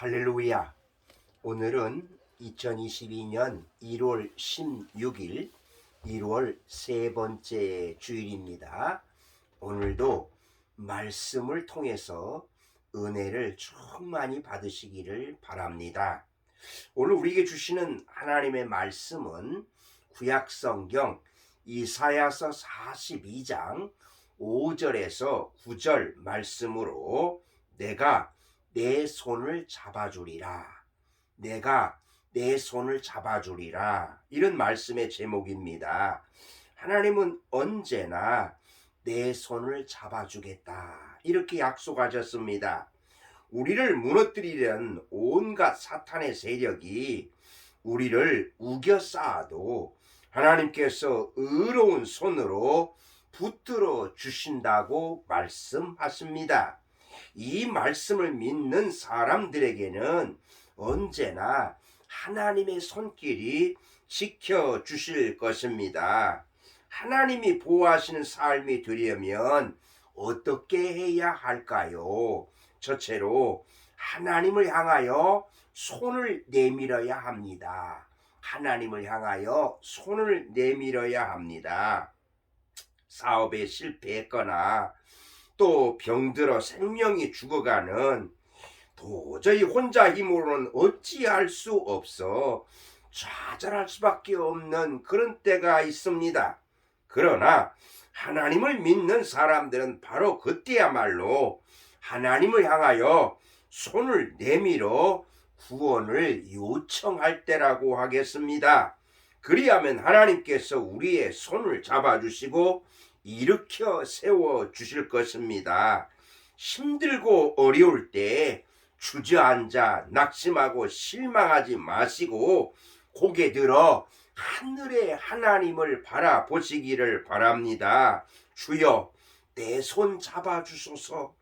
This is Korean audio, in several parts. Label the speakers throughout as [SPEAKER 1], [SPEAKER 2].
[SPEAKER 1] 할렐루야. 오늘은 2022년 1월 16일 1월 세 번째 주일입니다. 오늘도 말씀을 통해서 은혜를 충만히 받으시기를 바랍니다. 오늘 우리에게 주시는 하나님의 말씀은 구약성경 이사야서 42장 5절에서 9절 말씀으로 내가 내 손을 잡아주리라. 내가 내 손을 잡아주리라. 이런 말씀의 제목입니다. 하나님은 언제나 내 손을 잡아주겠다. 이렇게 약속하셨습니다. 우리를 무너뜨리려는 온갖 사탄의 세력이 우리를 우겨 쌓아도 하나님께서 의로운 손으로 붙들어 주신다고 말씀하십니다. 이 말씀을 믿는 사람들에게는 언제나 하나님의 손길이 지켜주실 것입니다. 하나님이 보호하시는 삶이 되려면 어떻게 해야 할까요? 첫째로 하나님을 향하여 손을 내밀어야 합니다. 하나님을 향하여 손을 내밀어야 합니다. 사업에 실패했거나 또 병들어 생명이 죽어가는 도저히 혼자 힘으로는 어찌할 수 없어 좌절할 수밖에 없는 그런 때가 있습니다. 그러나 하나님을 믿는 사람들은 바로 그때야말로 하나님을 향하여 손을 내밀어 구원을 요청할 때라고 하겠습니다. 그리하면 하나님께서 우리의 손을 잡아주시고 일으켜 세워 주실 것입니다. 힘들고 어려울 때 주저앉아 낙심하고 실망하지 마시고 고개 들어 하늘의 하나님을 바라보시기를 바랍니다. 주여, 내 손 잡아주소서.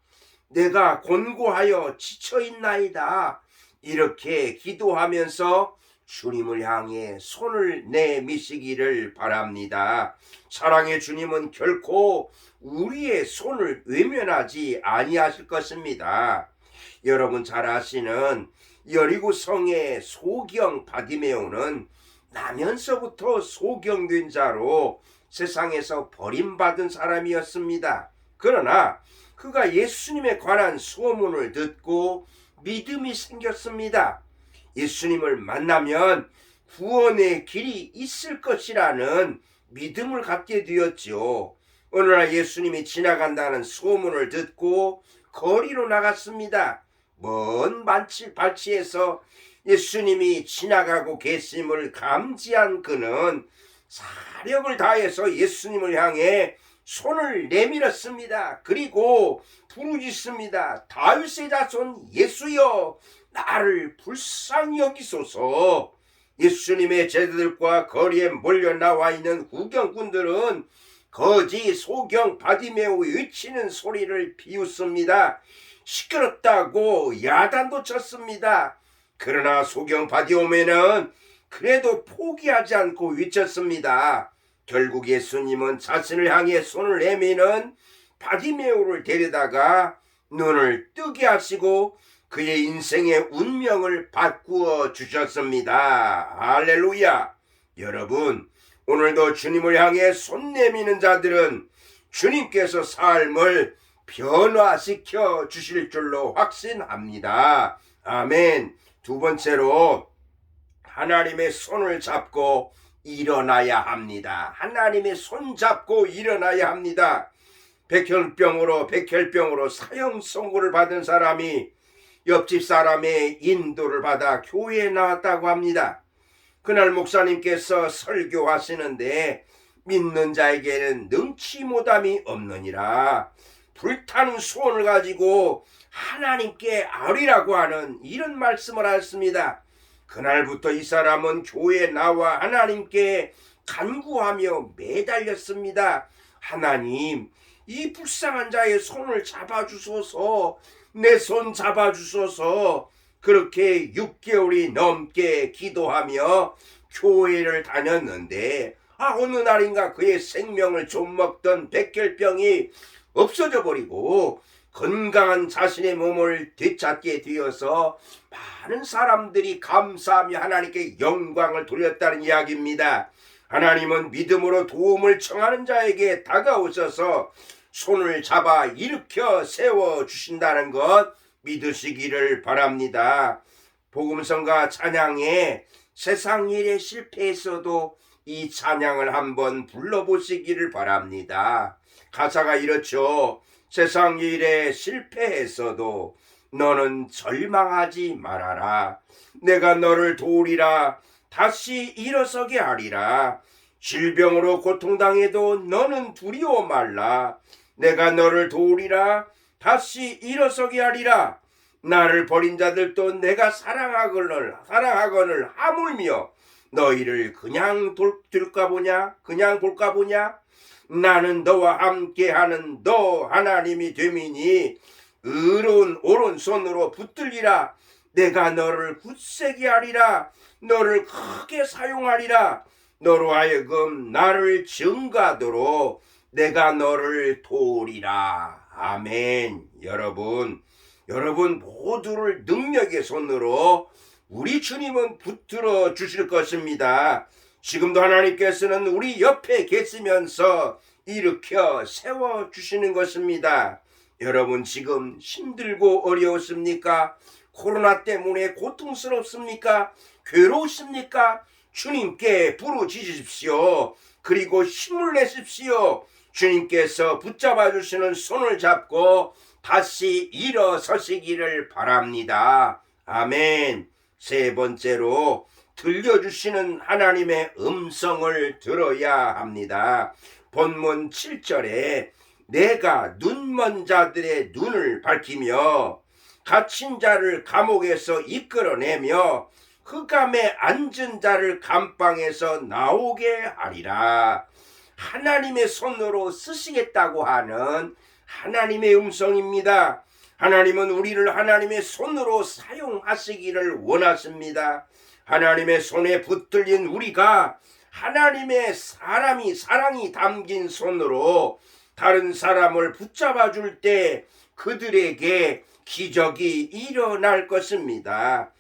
[SPEAKER 1] 내가 곤고하여 지쳐있나이다. 이렇게 기도하면서 주님을 향해 손을 내미시기를 바랍니다. 사랑의 주님은 결코 우리의 손을 외면하지 아니하실 것입니다. 여러분 잘 아시는 여리고 성의 소경 바디메오는 나면서부터 소경된 자로 세상에서 버림받은 사람이었습니다. 그러나 그가 예수님에 관한 소문을 듣고 믿음이 생겼습니다. 예수님을 만나면 구원의 길이 있을 것이라는 믿음을 갖게 되었죠. 어느 날 예수님이 지나간다는 소문을 듣고 거리로 나갔습니다. 먼 발치에서 예수님이 지나가고 계심을 감지한 그는 사력을 다해서 예수님을 향해 손을 내밀었습니다. 그리고 부르짖습니다. 다윗의 자손 예수여, 나를 불쌍히 여기소서. 예수님의 제자들과 거리에 몰려 나와 있는 후경꾼들은 거지 소경 바디메오 외치는 소리를 비웃습니다. 시끄럽다고 야단도 쳤습니다. 그러나 소경 바디메오는 그래도 포기하지 않고 외쳤습니다. 결국 예수님은 자신을 향해 손을 내미는 바디메오를 데려다가 눈을 뜨게 하시고 그의 인생의 운명을 바꾸어 주셨습니다. 할렐루야. 여러분, 오늘도 주님을 향해 손 내미는 자들은 주님께서 삶을 변화시켜 주실 줄로 확신합니다. 아멘. 두 번째로 하나님의 손을 잡고 일어나야 합니다. 하나님의 손 잡고 일어나야 합니다. 백혈병으로 사형 선고를 받은 사람이 옆집 사람의 인도를 받아 교회에 나왔다고 합니다. 그날 목사님께서 설교하시는데 믿는 자에게는 능치 못함이 없느니라. 불타는 소원을 가지고 하나님께 아뢰라고 하는 이런 말씀을 하셨습니다. 그날부터 이 사람은 교회에 나와 하나님께 간구하며 매달렸습니다. 하나님, 이 불쌍한 자의 손을 잡아주소서. 내 손 잡아주소서. 그렇게 6개월이 넘게 기도하며 교회를 다녔는데 어느 날인가 그의 생명을 좀먹던 백혈병이 없어져 버리고 건강한 자신의 몸을 되찾게 되어서 많은 사람들이 감사하며 하나님께 영광을 돌렸다는 이야기입니다. 하나님은 믿음으로 도움을 청하는 자에게 다가오셔서 손을 잡아 일으켜 세워주신다는 것 믿으시기를 바랍니다. 복음성가 찬양에 세상 일에 실패했어도 이 찬양을 한번 불러보시기를 바랍니다. 가사가 이렇죠. 세상 일에 실패했어도 너는 절망하지 말아라. 내가 너를 도우리라. 다시 일어서게 하리라. 질병으로 고통당해도 너는 두려워 말라. 내가 너를 도우리라. 다시 일어서게 하리라. 나를 버린 자들도 내가 사랑하거늘 하물며 너희를 그냥 둘까 보냐? 그냥 볼까 보냐? 나는 너와 함께하는 너 하나님이 됨이니 의로운 오른손으로 붙들리라. 내가 너를 굳세게 하리라. 너를 크게 사용하리라. 너로 하여금 나를 증거하도록 내가 너를 도우리라. 아멘. 여러분 모두를 능력의 손으로 우리 주님은 붙들어 주실 것입니다. 지금도 하나님께서는 우리 옆에 계시면서 일으켜 세워주시는 것입니다. 여러분 지금 힘들고 어려웠습니까? 코로나 때문에 고통스럽습니까? 괴로우십니까? 주님께 부르짖으십시오. 그리고 힘을 내십시오. 주님께서 붙잡아 주시는 손을 잡고 다시 일어서시기를 바랍니다. 아멘. 세 번째로 들려주시는 하나님의 음성을 들어야 합니다. 본문 7절에 내가 눈먼 자들의 눈을 밝히며 갇힌 자를 감옥에서 이끌어내며 흑암에 앉은 자를 감방에서 나오게 하리라. 하나님의 손으로 쓰시겠다고 하는 하나님의 음성입니다. 하나님은 우리를 하나님의 손으로 사용하시기를 원하십니다. 하나님의 손에 붙들린 우리가 하나님의 사랑이 담긴 손으로 다른 사람을 붙잡아 줄 때 그들에게 기적이 일어날 것입니다.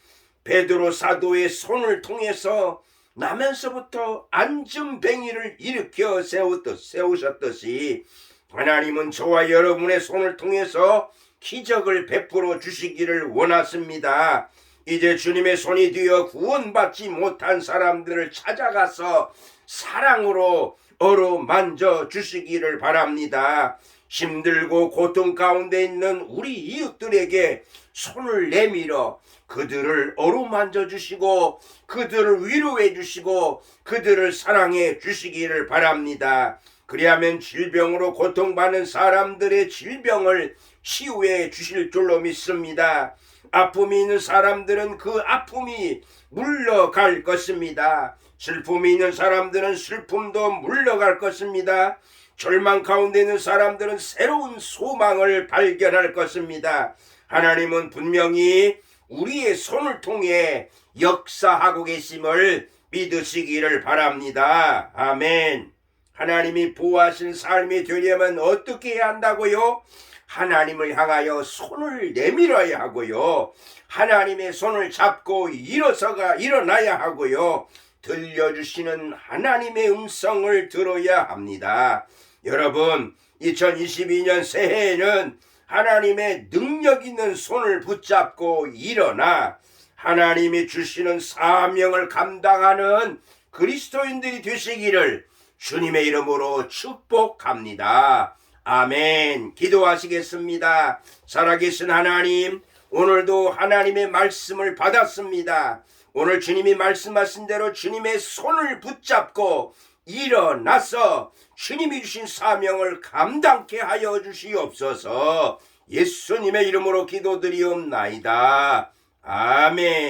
[SPEAKER 1] 베드로 사도의 손을 통해서 나면서부터 안전뱅이를 일으켜 세우셨듯이 하나님은 저와 여러분의 손을 통해서 기적을 베풀어 주시기를 원하십니다. 이제 주님의 손이 되어 구원받지 못한 사람들을 찾아가서 사랑으로 어루만져 주시기를 바랍니다. 힘들고 고통 가운데 있는 우리 이웃들에게 손을 내밀어 그들을 어루만져 주시고 그들을 위로해 주시고 그들을 사랑해 주시기를 바랍니다. 그리하면 질병으로 고통받는 사람들의 질병을 치유해 주실 줄로 믿습니다. 아픔이 있는 사람들은 그 아픔이 물러갈 것입니다. 슬픔이 있는 사람들은 슬픔도 물러갈 것입니다. 절망 가운데 있는 사람들은 새로운 소망을 발견할 것입니다. 하나님은 분명히 우리의 손을 통해 역사하고 계심을 믿으시기를 바랍니다. 아멘. 하나님이 보호하신 삶이 되려면 어떻게 해야 한다고요? 하나님을 향하여 손을 내밀어야 하고요. 하나님의 손을 잡고 일어나야 하고요. 들려주시는 하나님의 음성을 들어야 합니다. 여러분, 2022년 새해에는 하나님의 능력 있는 손을 붙잡고 일어나 하나님이 주시는 사명을 감당하는 그리스도인들이 되시기를 주님의 이름으로 축복합니다. 아멘. 기도하시겠습니다. 살아계신 하나님, 오늘도 하나님의 말씀을 받았습니다. 오늘 주님이 말씀하신 대로 주님의 손을 붙잡고 일어나서 주님이 주신 사명을 감당케 하여 주시옵소서. 예수님의 이름으로 기도드리옵나이다. 아멘.